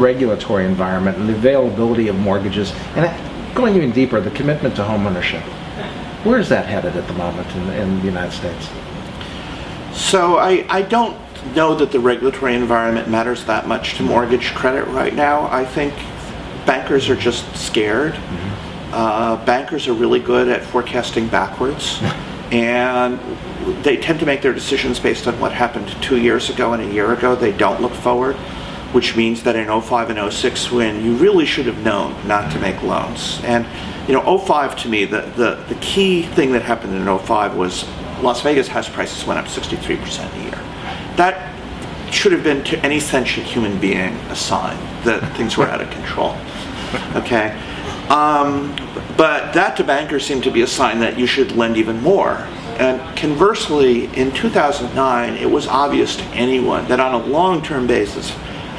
regulatory environment and the availability of mortgages, and going even deeper, the commitment to home ownership. Where is that headed at the moment in the United States? So I don't know that the regulatory environment matters that much to mortgage credit right now. I think bankers are just scared. Bankers are really good at forecasting backwards, and they tend to make their decisions based on what happened 2 years ago and a year ago. They don't look forward, which means that in 05 and 06, when you really should have known not to make loans. And 05 to me, the key thing that happened in 05 was Las Vegas house prices went up 63% a year. That should have been, to any sentient human being, a sign that things were out of control. Okay? But that to bankers seemed to be a sign that you should lend even more. And conversely, in 2009, it was obvious to anyone that on a long-term basis,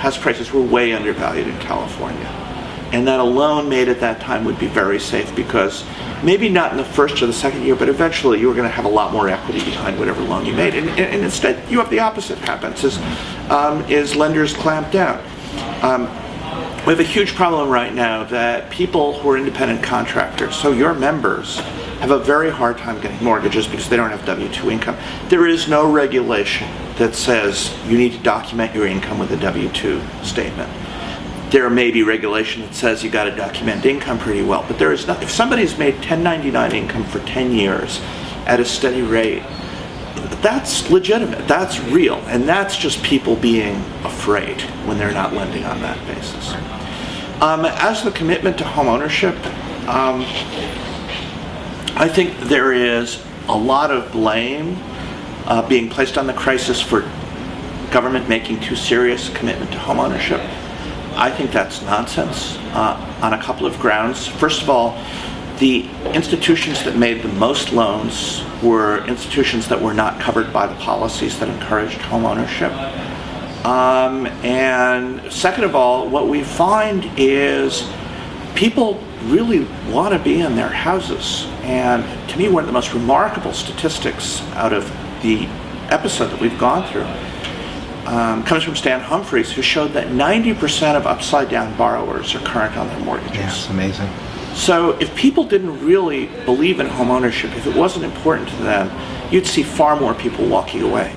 house prices were way undervalued in California. And that a loan made at that time would be very safe, because maybe not in the first or the second year, but eventually you were going to have a lot more equity behind whatever loan you made. And instead, you have the opposite happens, is lenders clamp down. We have a huge problem right now that people who are independent contractors, so your members, have a very hard time getting mortgages because they don't have W-2 income. There is no regulation that says you need to document your income with a W-2 statement. There may be regulation that says you got to document income pretty well, but there is not. If somebody's made 1099 income for 10 years at a steady rate, that's legitimate, that's real, and that's just people being afraid when they're not lending on that basis. As the commitment to home ownership, I think there is a lot of blame being placed on the crisis for government making too serious a commitment to home ownership. I think that's nonsense on a couple of grounds. First of all, the institutions that made the most loans were institutions that were not covered by the policies that encouraged home ownership. And second of all, what we find is people really want to be in their houses. And to me, one of the most remarkable statistics out of the episode that we've gone through comes from Stan Humphreys, who showed that 90% of upside-down borrowers are current on their mortgages. Yes, amazing. So if people didn't really believe in home ownership, if it wasn't important to them, you'd see far more people walking away.